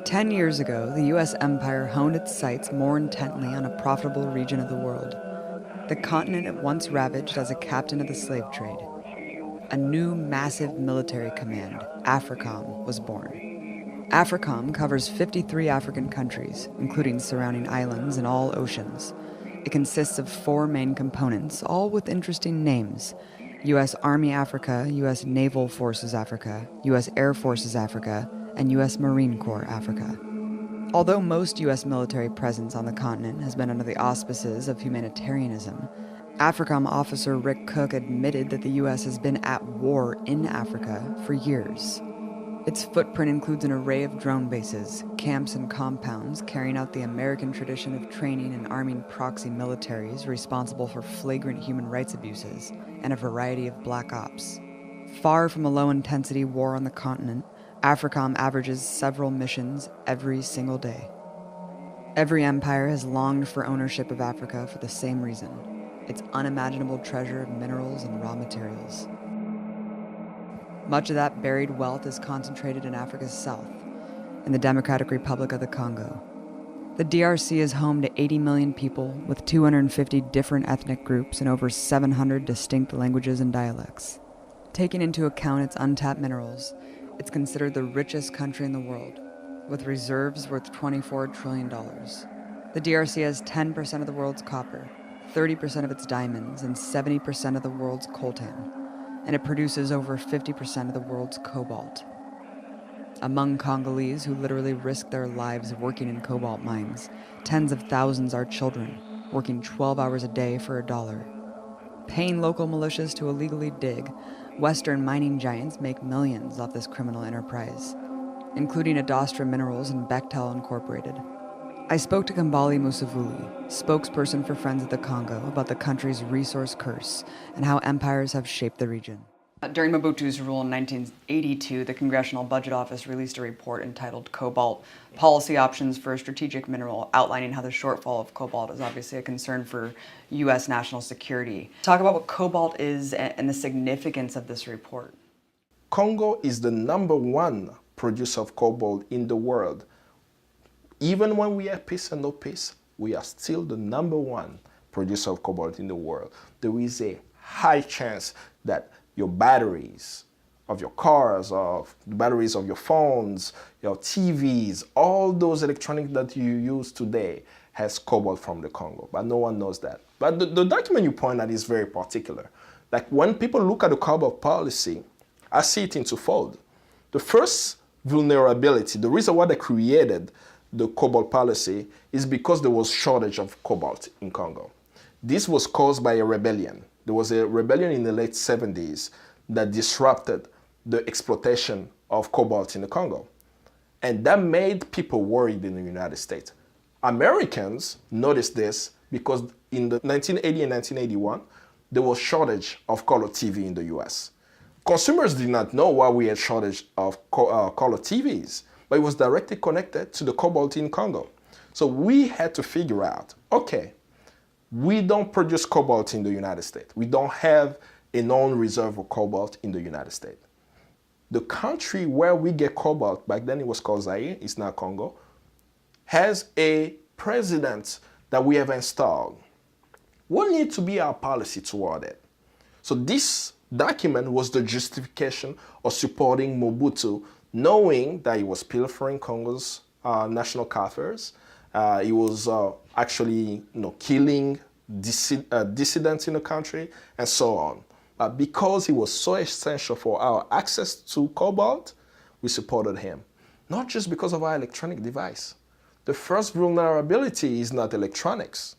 10 years ago, the U.S. empire honed its sights more intently on a profitable region of the world, the continent it once ravaged as a captain of the slave trade. A new massive military command, AFRICOM, was born. AFRICOM covers 53 African countries, including surrounding islands and all oceans. It consists of 4 main components, all with interesting names: U.S. Army Africa, U.S. Naval Forces Africa, U.S. Air Forces Africa, and U.S. Marine Corps Africa. Although most U.S. military presence on the continent has been under the auspices of humanitarianism, AFRICOM officer Rick Cook admitted that the U.S. has been at war in Africa for years. Its footprint includes an array of drone bases, camps, and compounds carrying out the American tradition of training and arming proxy militaries responsible for flagrant human rights abuses and a variety of black ops. Far from a low-intensity war on the continent, AFRICOM averages several missions every single day. Every empire has longed for ownership of Africa for the same reason: its unimaginable treasure of minerals and raw materials. Much of that buried wealth is concentrated in Africa's south, in the Democratic Republic of the Congo. The DRC is home to 80 million people with 250 different ethnic groups and over 700 distinct languages and dialects. Taking into account its untapped minerals, it's considered the richest country in the world, with reserves worth $24 trillion. The DRC has 10% of the world's copper, 30% of its diamonds, and 70% of the world's coltan, and it produces over 50% of the world's cobalt. Among Congolese who literally risk their lives working in cobalt mines, tens of thousands are children, working 12 hours a day for $1. Paying local militias to illegally dig, Western mining giants make millions off this criminal enterprise, including Adastra Minerals and Bechtel Incorporated. I spoke to Kambali Musavuli, spokesperson for Friends of the Congo, about the country's resource curse and how empires have shaped the region. During Mobutu's rule in 1982, the Congressional Budget Office released a report entitled Cobalt: Policy Options for a Strategic Mineral, outlining how the shortfall of cobalt is obviously a concern for U.S. national security. Talk about what cobalt is and the significance of this report. Congo is the #1 producer of cobalt in the world. Even when we have peace and no peace, we are still the #1 producer of cobalt in the world. There is a high chance that your batteries of your cars, of the batteries of your phones, your TVs, all those electronics that you use today has cobalt from the Congo, but no one knows that. But the document you point at is very particular. Like when people look at the cobalt policy, I see it in twofold. The first vulnerability, the reason why they created the cobalt policy is because there was shortage of cobalt in Congo. This was caused by a rebellion. There was a rebellion in the late 70s that disrupted the exploitation of cobalt in the Congo. And that made people worried in the United States. Americans noticed this because in the 1980 and 1981, there was shortage of color TV in the US. Consumers did not know why we had shortage of color TVs, but it was directly connected to the cobalt in Congo. So we had to figure out, okay, we don't produce cobalt in the United States. We don't have a known reserve of cobalt in the United States. The country where we get cobalt, back then it was called Zaire, it's now Congo, has a president that we have installed. What needs to be our policy toward it? So this document was the justification of supporting Mobutu, knowing that he was pilfering Congo's national coffers. He was actually killing dissidents in the country and so on. But because he was so essential for our access to cobalt, we supported him. Not just because of our electronic device. The first vulnerability is not electronics.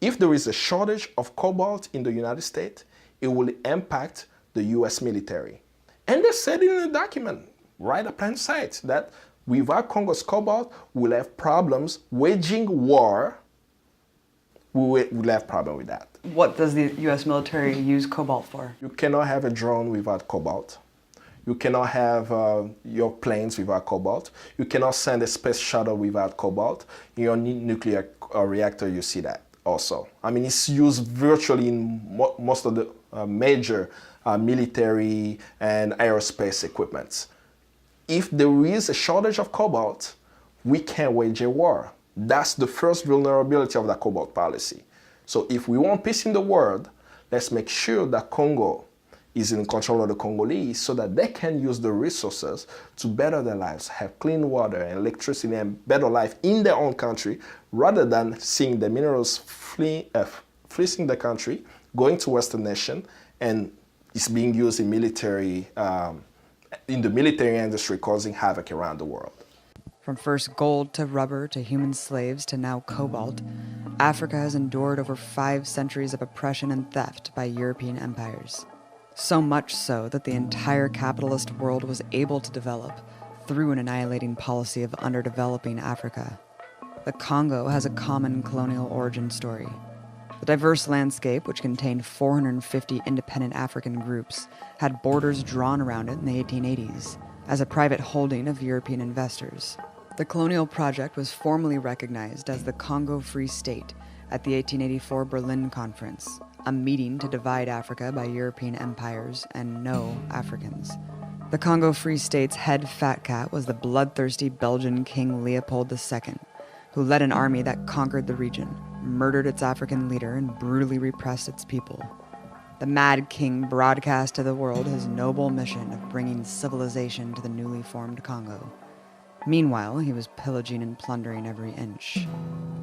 If there is a shortage of cobalt in the United States, it will impact the US military. And they said it in the document, right up in sight, that without Congo's cobalt, we'll have problems waging war. We'll have problem with that. What does the US military use cobalt for? You cannot have a drone without cobalt. You cannot have your planes without cobalt. You cannot send a space shuttle without cobalt. In your nuclear reactor, you see that also. I mean, it's used virtually in most of the major military and aerospace equipments. if there is a shortage of cobalt, we can't wage a war. That's the first vulnerability of the cobalt policy. So if we want peace in the world, let's make sure that Congo is in control of the Congolese so that they can use the resources to better their lives, have clean water and electricity and better life in their own country, rather than seeing the minerals fleecing the country, going to Western nation, and it's being used in the military industry, causing havoc around the world. From first gold to rubber to human slaves to now cobalt, Africa has endured over 5 centuries of oppression and theft by European empires. So much so that the entire capitalist world was able to develop through an annihilating policy of underdeveloping Africa. The Congo has a common colonial origin story. The diverse landscape, which contained 450 independent African groups, had borders drawn around it in the 1880s as a private holding of European investors. The colonial project was formally recognized as the Congo Free State at the 1884 Berlin Conference, a meeting to divide Africa by European empires and no Africans. The Congo Free State's head fat cat was the bloodthirsty Belgian King Leopold II, who led an army that conquered the region, murdered its African leader, and brutally repressed its people. The Mad King broadcast to the world his noble mission of bringing civilization to the newly formed Congo. Meanwhile, he was pillaging and plundering every inch.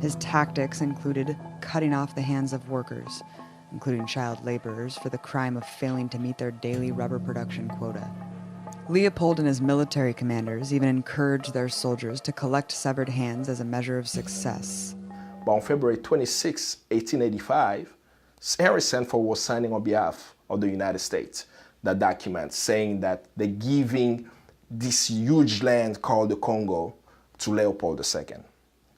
His tactics included cutting off the hands of workers, including child laborers, for the crime of failing to meet their daily rubber production quota. Leopold and his military commanders even encouraged their soldiers to collect severed hands as a measure of success. But on February 26, 1885, Henry Sanford was signing on behalf of the United States that document saying that they're giving this huge land called the Congo to Leopold II.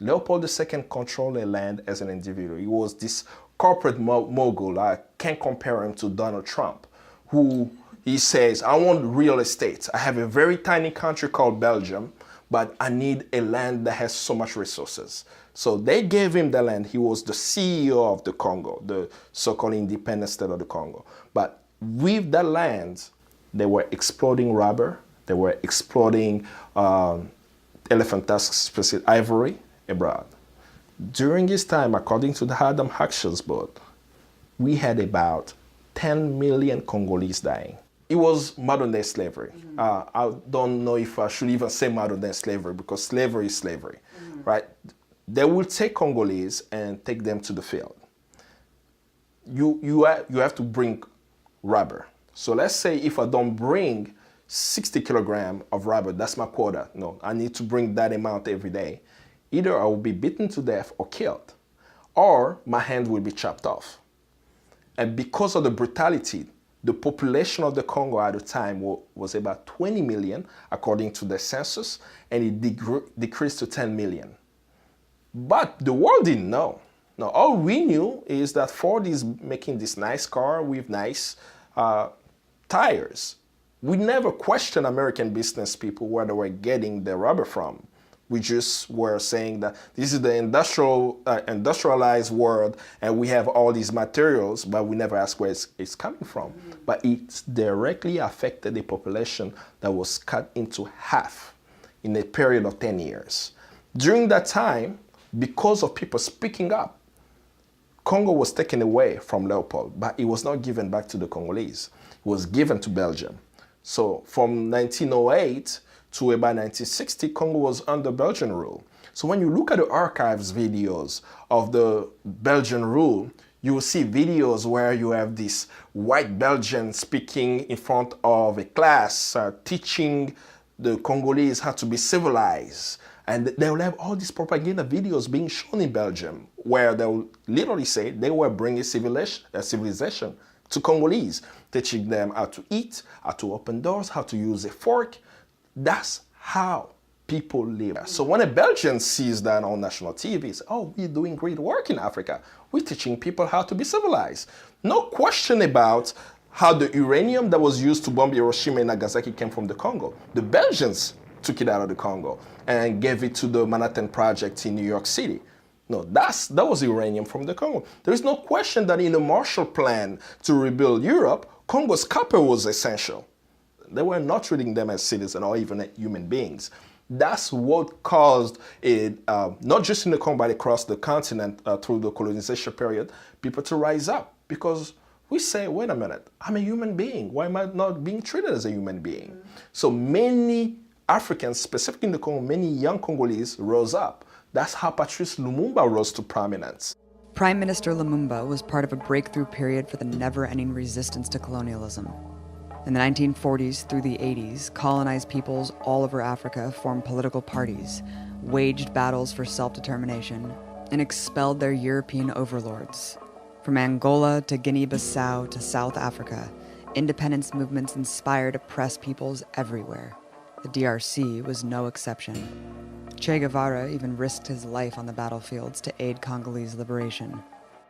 Leopold II controlled the land as an individual. He was this corporate mogul. I can't compare him to Donald Trump, who he says, I want real estate. I have a very tiny country called Belgium, but I need a land that has so much resources. So they gave him the land. He was the CEO of the Congo, the so-called independent state of the Congo. But with that land, they were exporting rubber. They were exporting elephant tusk-specific ivory abroad. During this time, according to the Adam Huxley's book, we had about 10 million Congolese dying. It was modern-day slavery. I don't know if I should even say modern-day slavery, because slavery is slavery, right? They will take Congolese and take them to the field. You have to bring rubber. So let's say if I don't bring 60 kilograms of rubber, that's my quota. No, I need to bring that amount every day. Either I will be beaten to death or killed, or my hand will be chopped off. And because of the brutality, the population of the Congo at the time was about 20 million, according to the census, and it decreased to 10 million. But the world didn't know. Now, all we knew is that Ford is making this nice car with nice tires. We never questioned American business people where they were getting their rubber from. We just were saying that this is the industrialized world and we have all these materials, but we never asked where it's coming from. But it directly affected the population that was cut into half in a period of 10 years. During that time, because of people speaking up, Congo was taken away from Leopold, but it was not given back to the Congolese. It was given to Belgium. So from 1908 to about 1960, Congo was under Belgian rule. So when you look at the archives videos of the Belgian rule, you will see videos where you have this white Belgian speaking in front of a class, teaching the Congolese how to be civilized. And they will have all these propaganda videos being shown in Belgium, where they will literally say they were bringing civilization to Congolese, teaching them how to eat, how to open doors, how to use a fork. That's how people live. So when a Belgian sees that on national TV, he says, oh, we're doing great work in Africa. We're teaching people how to be civilized. No question about how the uranium that was used to bomb Hiroshima and Nagasaki came from the Congo. The Belgians took it out of the Congo and gave it to the Manhattan Project in New York City. No, that was uranium from the Congo. There is no question that in the Marshall Plan to rebuild Europe, Congo's copper was essential. They were not treating them as citizens or even human beings. That's what caused it, not just in the Congo, but across the continent through the colonization period, people to rise up. Because we say, wait a minute, I'm a human being. Why am I not being treated as a human being? So many Africans, specifically in the Congo, many young Congolese rose up. That's how Patrice Lumumba rose to prominence. Prime Minister Lumumba was part of a breakthrough period for the never-ending resistance to colonialism. In the 1940s through the 80s, colonized peoples all over Africa formed political parties, waged battles for self-determination, and expelled their European overlords. From Angola to Guinea-Bissau to South Africa, independence movements inspired oppressed peoples everywhere. The DRC was no exception. Che Guevara even risked his life on the battlefields to aid Congolese liberation.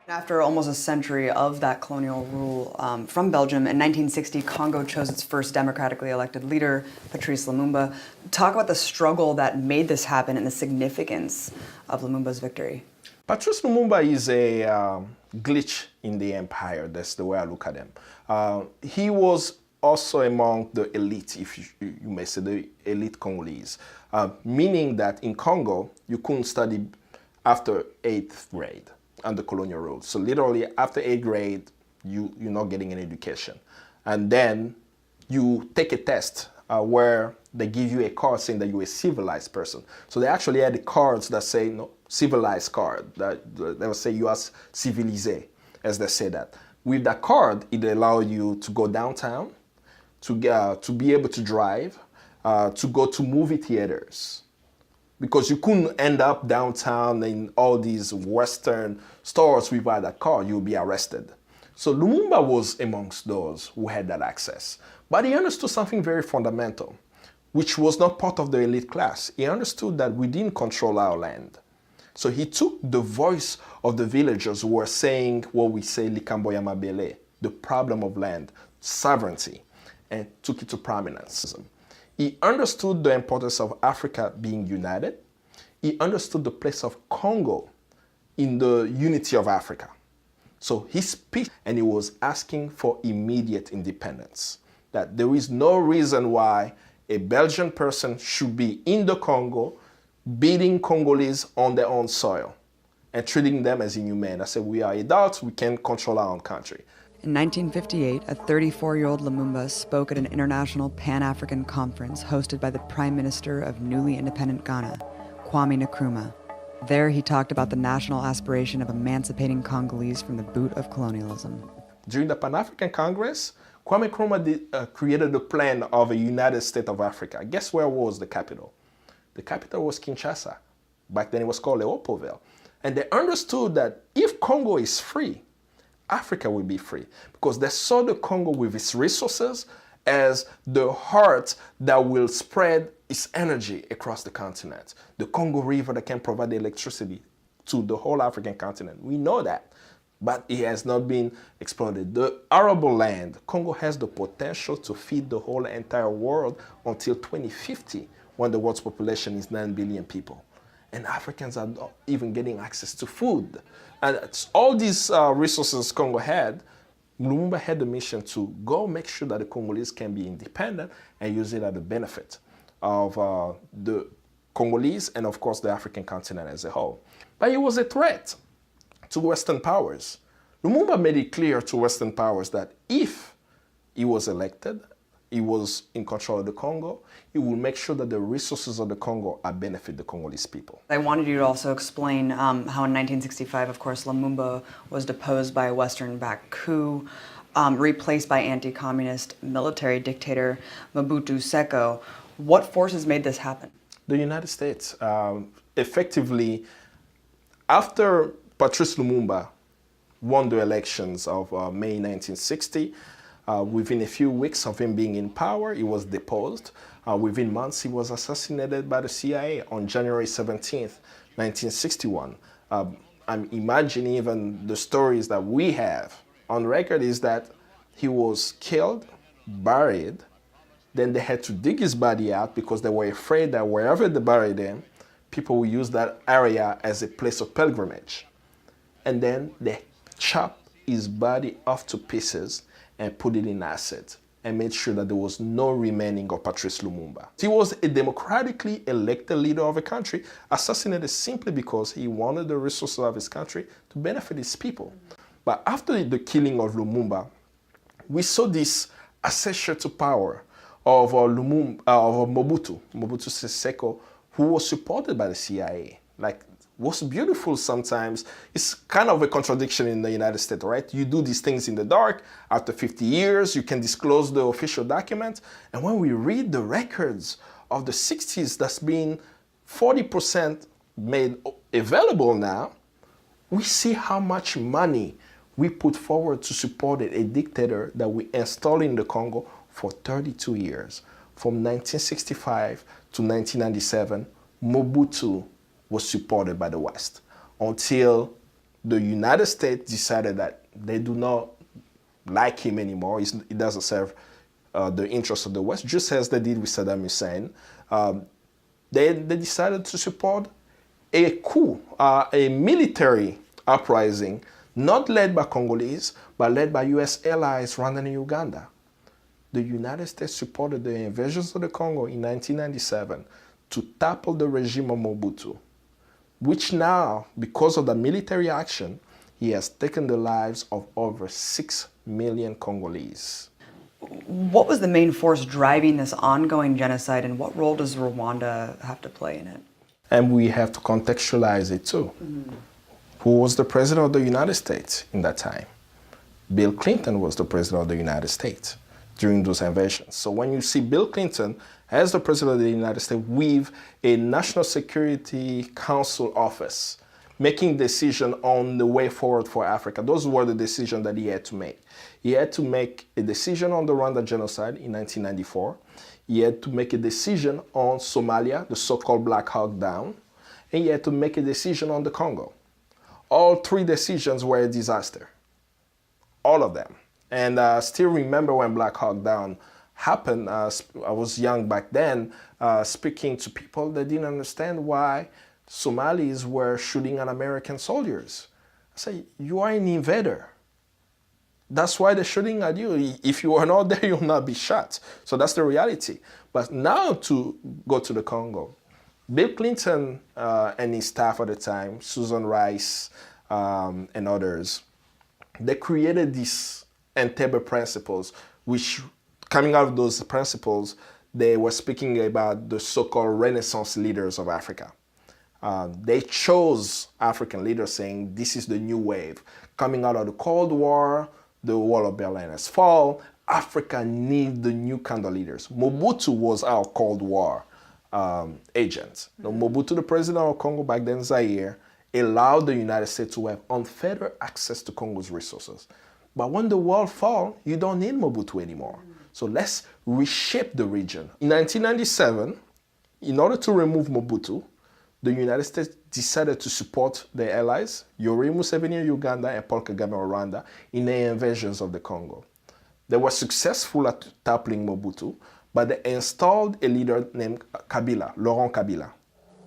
After almost a century of that colonial rule from Belgium, in 1960, Congo chose its first democratically elected leader, Patrice Lumumba. Talk about the struggle that made this happen and the significance of Lumumba's victory. Patrice Lumumba is a glitch in the empire. That's the way I look at him. He was also among the elite, if you may say, the elite Congolese, meaning that in Congo, you couldn't study after 8th grade under colonial rule. So literally after 8th grade, you're not getting an education. And then you take a test where they give you a card saying that you're a civilized person. So they actually had the cards that say, no, civilized card, that they will say you are civilisé, as they say that. With that card, it allowed you to go downtown, to be able to drive, to go to movie theaters. Because you couldn't end up downtown in all these Western stores without that card, you'll be arrested. So Lumumba was amongst those who had that access. But he understood something very fundamental, which was not part of the elite class. He understood that we didn't control our land. So he took the voice of the villagers who were saying what we say, Likambo ya Mabele, the problem of land, sovereignty, and took it to prominence. He understood the importance of Africa being united. He understood the place of Congo in the unity of Africa. So he speaks and he was asking for immediate independence. That there is no reason why a Belgian person should be in the Congo beating Congolese on their own soil and treating them as inhumane. I said, we are adults, we can control our own country. In 1958, a 34-year-old Lumumba spoke at an international Pan-African conference hosted by the Prime Minister of newly independent Ghana, Kwame Nkrumah. There he talked about the national aspiration of emancipating Congolese from the boot of colonialism. During the Pan-African Congress, Kwame Nkrumah created a plan of a United States of Africa. Guess where was the capital? The capital was Kinshasa. Back then it was called Leopoldville. And they understood that if Congo is free, Africa will be free, because they saw the Congo with its resources as the heart that will spread its energy across the continent. The Congo River that can provide the electricity to the whole African continent. We know that, but it has not been exploited. The arable land, Congo has the potential to feed the whole entire world until 2050, when the world's population is 9 billion people. And Africans are not even getting access to food. And all these resources Congo had, Lumumba had the mission to go make sure that the Congolese can be independent and use it at the benefit of the Congolese and, of course, the African continent as a whole. But it was a threat to Western powers. Lumumba made it clear to Western powers that if he was elected, he was in control of the Congo, he will make sure that the resources of the Congo benefit the Congolese people. I wanted you to also explain how in 1965, of course, Lumumba was deposed by a Western-backed coup, replaced by anti-communist military dictator Mobutu Seko. What forces made this happen? The United States. Effectively, after Patrice Lumumba won the elections of May 1960, within a few weeks of him being in power, he was deposed. Within months, he was assassinated by the CIA on January 17th, 1961. I'm imagining even the stories that we have on record is that he was killed, buried, then they had to dig his body out because they were afraid that wherever they buried him, people would use that area as a place of pilgrimage. And then they chopped his body off to pieces and put it in acid and made sure that there was no remaining of Patrice Lumumba. He was a democratically elected leader of a country, assassinated simply because he wanted the resources of his country to benefit his people. But after the killing of Lumumba, we saw this accession to power of Mobutu Sese Seko, who was supported by the CIA. Like, what's beautiful sometimes, it's kind of a contradiction in the United States, right? You do these things in the dark. After 50 years, you can disclose the official document. And when we read the records of the 60s that's been 40% made available now, we see how much money we put forward to support a dictator that we installed in the Congo for 32 years. From 1965 to 1997, Mobutu was supported by the West until the United States decided that they do not like him anymore. It doesn't serve the interests of the West, just as they did with Saddam Hussein. They decided to support a coup, a military uprising, not led by Congolese, but led by US allies, Rwanda and Uganda. The United States supported the invasions of the Congo in 1997 to topple the regime of Mobutu, which now, because of the military action, he has taken the lives of over 6 million Congolese. What was the main force driving this ongoing genocide, and what role does Rwanda have to play in it? And we have to contextualize it too. Who was the president of the United States in that time? Bill Clinton was the president of the United States during those invasions. So when you see Bill Clinton as the president of the United States with a National Security Council office making decisions on the way forward for Africa, those were the decisions that he had to make. He had to make a decision on the Rwanda genocide in 1994. He had to make a decision on Somalia, the so-called Black Hawk Down, and he had to make a decision on the Congo. All three decisions were a disaster, all of them. And I still remember when Black Hawk Down happened. I was young back then, speaking to people that didn't understand why Somalis were shooting at American soldiers. I say, you are an invader. That's why they're shooting at you. If you are not there, you'll not be shot. So that's the reality. But now to go to the Congo, Bill Clinton and his staff at the time, Susan Rice and others, they created these Entebbe principles, which coming out of those principles, they were speaking about the so-called Renaissance leaders of Africa. They chose African leaders saying, this is the new wave. Coming out of the Cold War, the wall of Berlin has fallen. Africa needs the new kind of leaders. Mobutu was our Cold War agent. Now, Mobutu, the president of Congo back then, Zaire, allowed the United States to have unfettered access to Congo's resources. But when the wall falls, you don't need Mobutu anymore. So let's reshape the region. In 1997, in order to remove Mobutu, the United States decided to support their allies, Yoweri Museveni in Uganda and Paul Kagame in Rwanda, in the invasions of the Congo. They were successful at toppling Mobutu, but they installed a leader named Kabila, Laurent Kabila.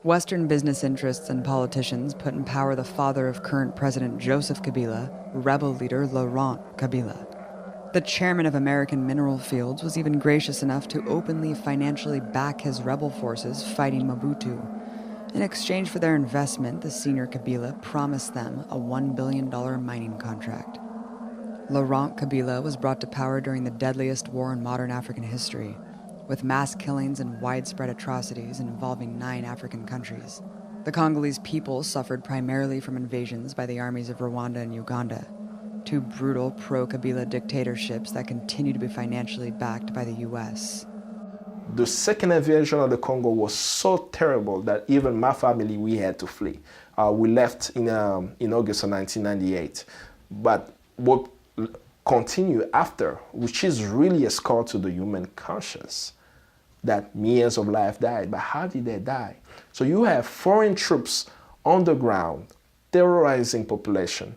Western business interests and politicians put in power the father of current President Joseph Kabila, rebel leader Laurent Kabila. The chairman of American Mineral Fields was even gracious enough to openly financially back his rebel forces fighting Mobutu. In exchange for their investment, the senior Kabila promised them a $1 billion mining contract. Laurent Kabila was brought to power during the deadliest war in modern African history, with mass killings and widespread atrocities involving 9 African countries. The Congolese people suffered primarily from invasions by the armies of Rwanda and Uganda, 2 brutal pro-Kabila dictatorships that continue to be financially backed by the US. The second invasion of the Congo was so terrible that even my family, we had to flee. We left in August of 1998. But what continued after, which is really a scar to the human conscience, that millions of lives died. But how did they die? So you have foreign troops on the ground, terrorizing population,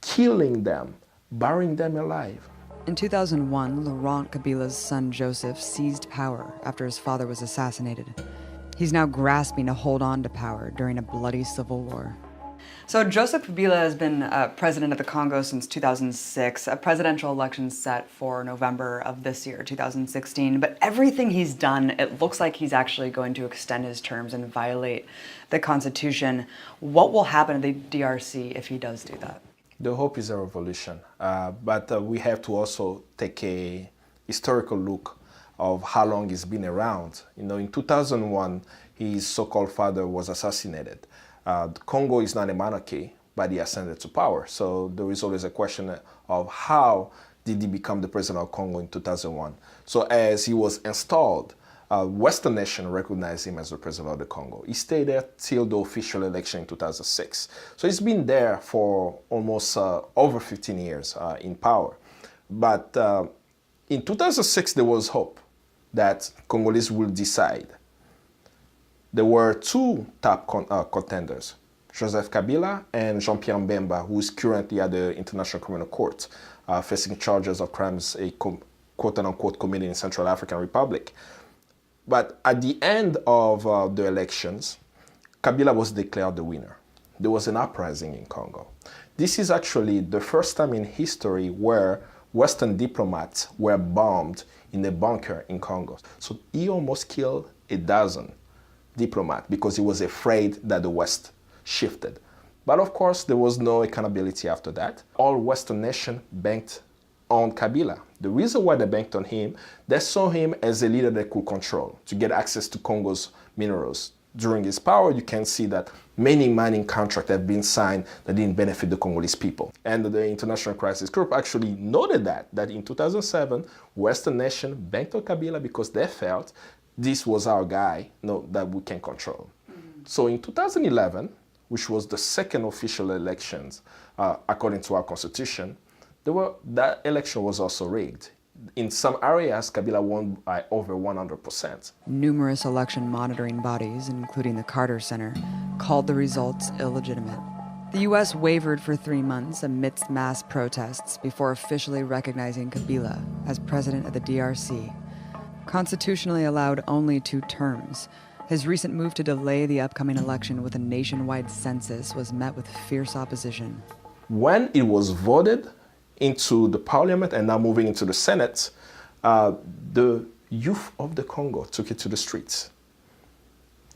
killing them, burying them alive. In 2001, Laurent Kabila's son Joseph seized power after his father was assassinated. He's now grasping to hold on to power during a bloody civil war. So Joseph Kabila has been president of the Congo since 2006, a presidential election set for November of this year, 2016. But everything he's done, it looks like he's actually going to extend his terms and violate the Constitution. What will happen to the DRC if he does do that? The hope is a revolution, but we have to also take a historical look of how long he's been around. You know, in 2001, his so-called father was assassinated. Congo is not a monarchy, but he ascended to power. So there is always a question of how did he become the president of Congo in 2001. So as he was installed, Western nation recognized him as the president of the Congo. He stayed there till the official election in 2006. So he's been there for almost over 15 years in power. But in 2006, there was hope that Congolese will decide. There were two top contenders, Joseph Kabila and Jean-Pierre Mbemba, who is currently at the International Criminal Court, facing charges of crimes a quote-unquote committed in Central African Republic. But at the end of the elections, Kabila was declared the winner. There was an uprising in Congo. This is actually the first time in history where Western diplomats were bombed in a bunker in Congo. So he almost killed a dozen diplomats because he was afraid that the West shifted. But of course, there was no accountability after that. All Western nations banked on Kabila. The reason why they banked on him, they saw him as a leader they could control to get access to Congo's minerals. During his power, you can see that many mining contracts have been signed that didn't benefit the Congolese people. And the International Crisis Group actually noted that in 2007, Western nations banked on Kabila because they felt this was our guy that we can control. So in 2011, which was the second official elections, according to our constitution, that election was also rigged. In some areas, Kabila won by over 100%. Numerous election monitoring bodies, including the Carter Center, called the results illegitimate. The U.S. wavered for 3 months amidst mass protests before officially recognizing Kabila as president of the DRC. Constitutionally allowed only 2 terms, his recent move to delay the upcoming election with a nationwide census was met with fierce opposition. When it was voted into the parliament and now moving into the Senate, the youth of the Congo took it to the streets.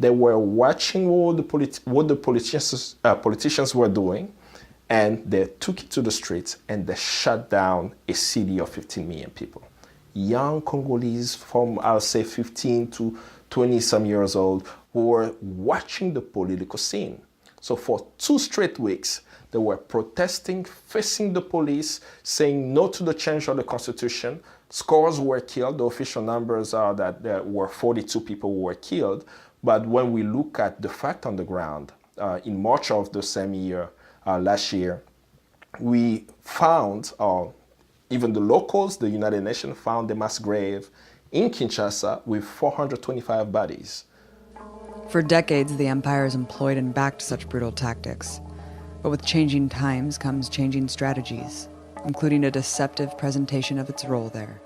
They were watching what the politicians were doing, and they took it to the streets and they shut down a city of 15 million people. Young Congolese from, I'll say, 15 to 20 some years old who were watching the political scene. So for 2 straight weeks, they were protesting, facing the police, saying no to the change of the constitution. Scores were killed. The official numbers are that there were 42 people who were killed. But when we look at the fact on the ground, in March of the same year, last year, we found, even the locals, the United Nations, found a mass grave in Kinshasa with 425 bodies. For decades, the empire has employed and backed such brutal tactics. But with changing times comes changing strategies, including a deceptive presentation of its role there.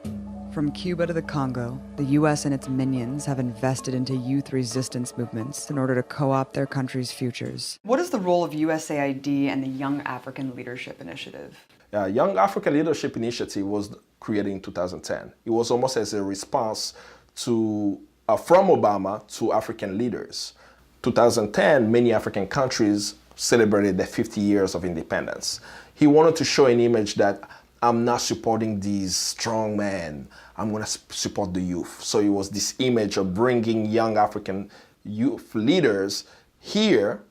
From Cuba to the Congo, the U.S. and its minions have invested into youth resistance movements in order to co-opt their country's futures. What is the role of USAID and the Young African Leadership Initiative? Young African Leadership Initiative was created in 2010. It was almost as a response to from Obama to African leaders. 2010, many African countries celebrated their 50 years of independence. He wanted to show an image that I'm not supporting these strong men, I'm going to support the youth. So it was this image of bringing young African youth leaders here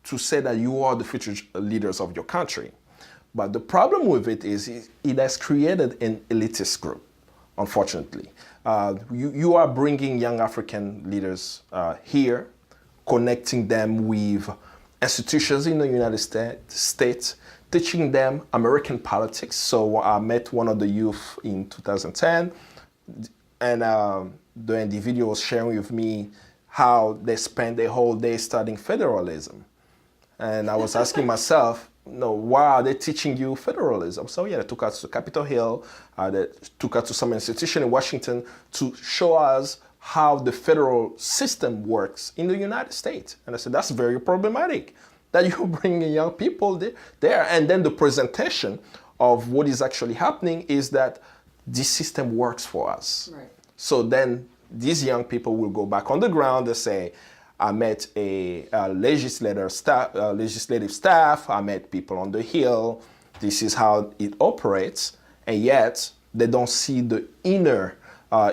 to say that you are the future leaders of your country. But the problem with it is it has created an elitist group, unfortunately. You are bringing young African leaders here, connecting them with institutions in the United States, teaching them American politics. So I met one of the youth in 2010, and the individual was sharing with me how they spent their whole day studying federalism. And I was asking myself, why are they teaching you federalism? So yeah, they took us to Capitol Hill, they took us to some institution in Washington to show us how the federal system works in the United States. And I said, that's very problematic. that you bring young people there. And then the presentation of what is actually happening is that this system works for us. Right. So then these young people will go back on the ground and say, I met a legislative staff, I met people on the Hill, this is how it operates, and yet they don't see the inner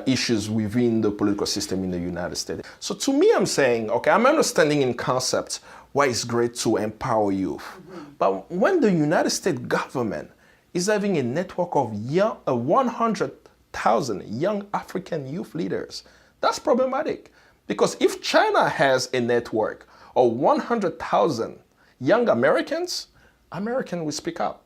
issues within the political system in the United States. So to me, I'm saying, okay, I'm understanding in concept why it's great to empower youth. Mm-hmm. But when the United States government is having a network of 100,000 young African youth leaders, that's problematic. Because if China has a network of 100,000 young Americans will speak up.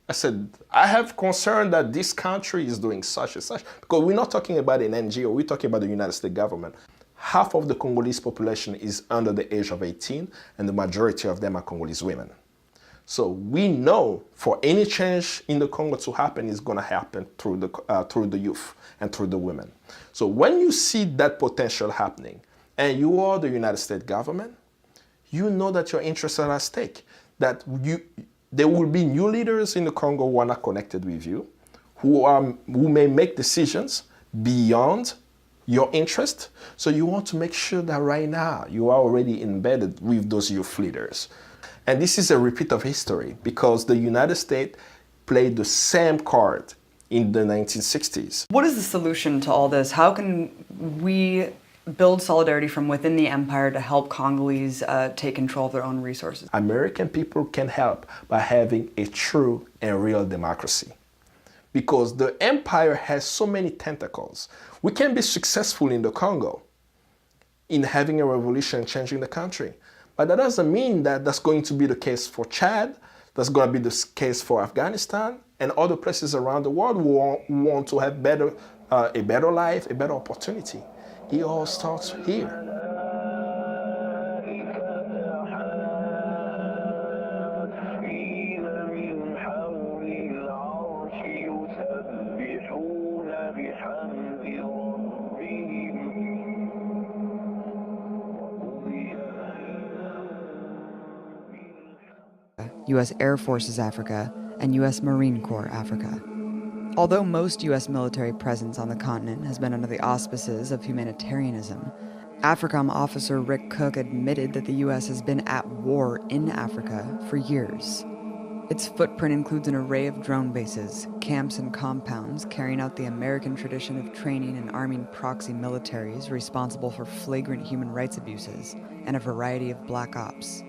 I said, I have concern that this country is doing such and such, because we're not talking about an NGO, we're talking about the United States government. Half of the Congolese population is under the age of 18, and the majority of them are Congolese women. So we know for any change in the Congo to happen is going to happen through the youth and through the women. So when you see that potential happening, and you are the United States government, you know that your interests are at stake, that there will be new leaders in the Congo who are not connected with you, who may make decisions beyond your interest. So you want to make sure that right now you are already embedded with those youth leaders. And this is a repeat of history, because the United States played the same card in the 1960s. What is the solution to all this? How can we build solidarity from within the empire to help Congolese take control of their own resources? American people can help by having a true and real democracy, because the empire has so many tentacles. We can be successful in the Congo in having a revolution and changing the country, but that doesn't mean that that's going to be the case for Chad, that's going to be the case for Afghanistan and other places around the world who want to have a better life, a better opportunity. It all starts here. U.S. Air Forces Africa, and U.S. Marine Corps Africa. Although most U.S. military presence on the continent has been under the auspices of humanitarianism, AFRICOM officer Rick Cook admitted that the U.S. has been at war in Africa for years. Its footprint includes an array of drone bases, camps, and compounds carrying out the American tradition of training and arming proxy militaries responsible for flagrant human rights abuses and a variety of black ops.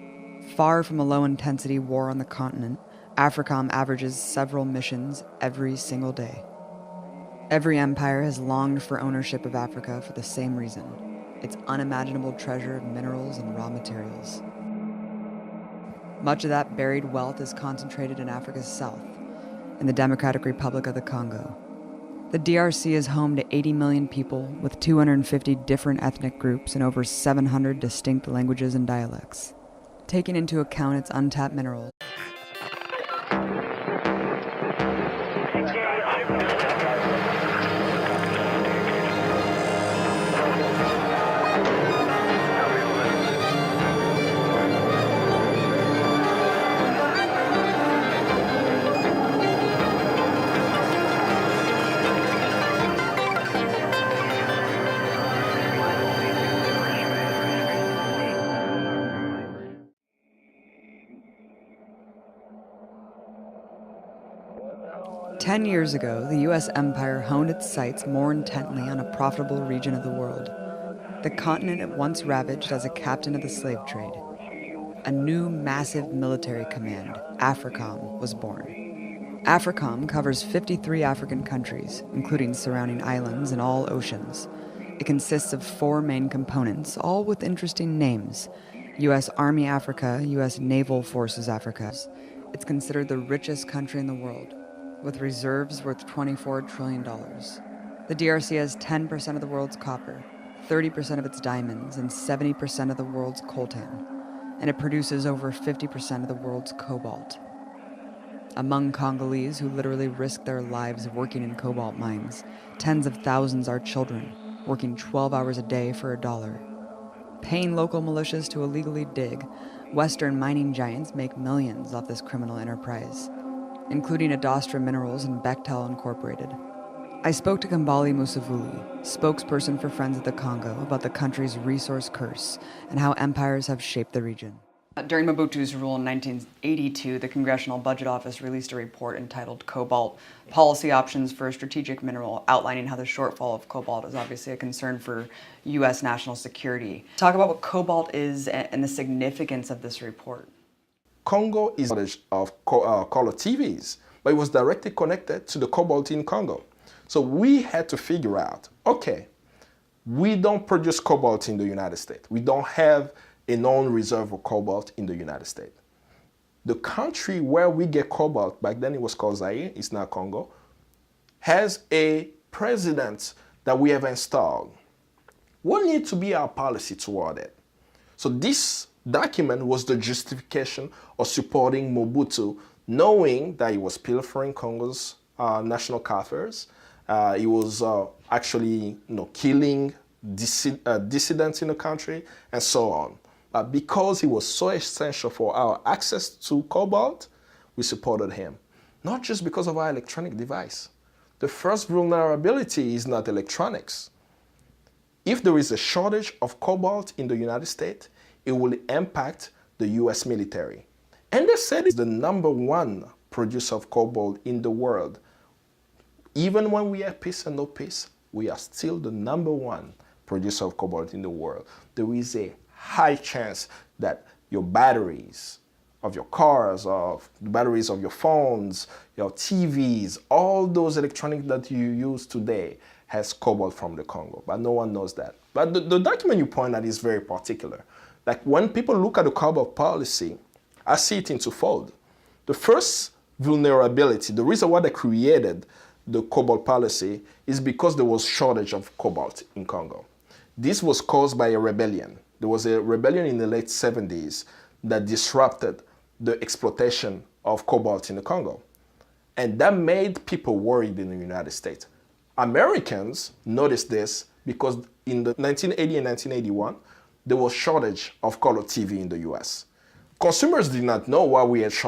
Far from a low-intensity war on the continent, AFRICOM averages several missions every single day. Every empire has longed for ownership of Africa for the same reason: its unimaginable treasure of minerals and raw materials. Much of that buried wealth is concentrated in Africa's south, in the Democratic Republic of the Congo. The DRC is home to 80 million people with 250 different ethnic groups and over 700 distinct languages and dialects. Taking into account its untapped minerals, 10 years ago, the U.S. empire honed its sights more intently on a profitable region of the world. The continent it once ravaged as a captain of the slave trade. A new massive military command, AFRICOM, was born. AFRICOM covers 53 African countries, including surrounding islands and all oceans. It consists of 4 main components, all with interesting names: U.S. Army Africa, U.S. Naval Forces Africa. It's considered the richest country in the world, with reserves worth $24 trillion. The DRC has 10% of the world's copper, 30% of its diamonds, and 70% of the world's coltan, and it produces over 50% of the world's cobalt. Among Congolese who literally risk their lives working in cobalt mines, tens of thousands are children, working 12 hours a day for $1, paying local militias to illegally dig, Western mining giants make millions off this criminal enterprise, including Adastra Minerals and Bechtel Incorporated. I spoke to Kambali Musavuli, spokesperson for Friends of the Congo, about the country's resource curse and how empires have shaped the region. During Mobutu's rule in 1982, the Congressional Budget Office released a report entitled Cobalt, Policy Options for a Strategic Mineral, outlining how the shortfall of cobalt is obviously a concern for U.S. national security. Talk about what cobalt is and the significance of this report. Congo is a shortage of color TVs, but it was directly connected to the cobalt in Congo. So we had to figure out, okay, we don't produce cobalt in the United States. We don't have a known reserve of cobalt in the United States. The country where we get cobalt, back then it was called Zaire, it's now Congo, has a president that we have installed. What needs to be our policy toward it? So this document was the justification of supporting Mobutu, knowing that he was pilfering Congo's national coffers. He was actually killing dissidents in the country and so on. But because he was so essential for our access to cobalt, we supported him. Not just because of our electronic device. The first vulnerability is not electronics. If there is a shortage of cobalt in the United States, it will impact the US military. And they said it's the #1 producer of cobalt in the world. Even when we have peace and no peace, we are still the #1 producer of cobalt in the world. There is a high chance that your batteries of your cars, of the batteries of your phones, your TVs, all those electronics that you use today has cobalt from the Congo, but no one knows that. But the document you point at is very particular. Like when people look at the cobalt policy, I see it in twofold. The first vulnerability, the reason why they created the cobalt policy is because there was shortage of cobalt in Congo. This was caused by a rebellion. There was a rebellion in the late 70s that disrupted the exploitation of cobalt in the Congo. And that made people worried in the United States. Americans noticed this because in the 1980 and 1981, there was shortage of color TV in the US. Consumers did not know why we had shortage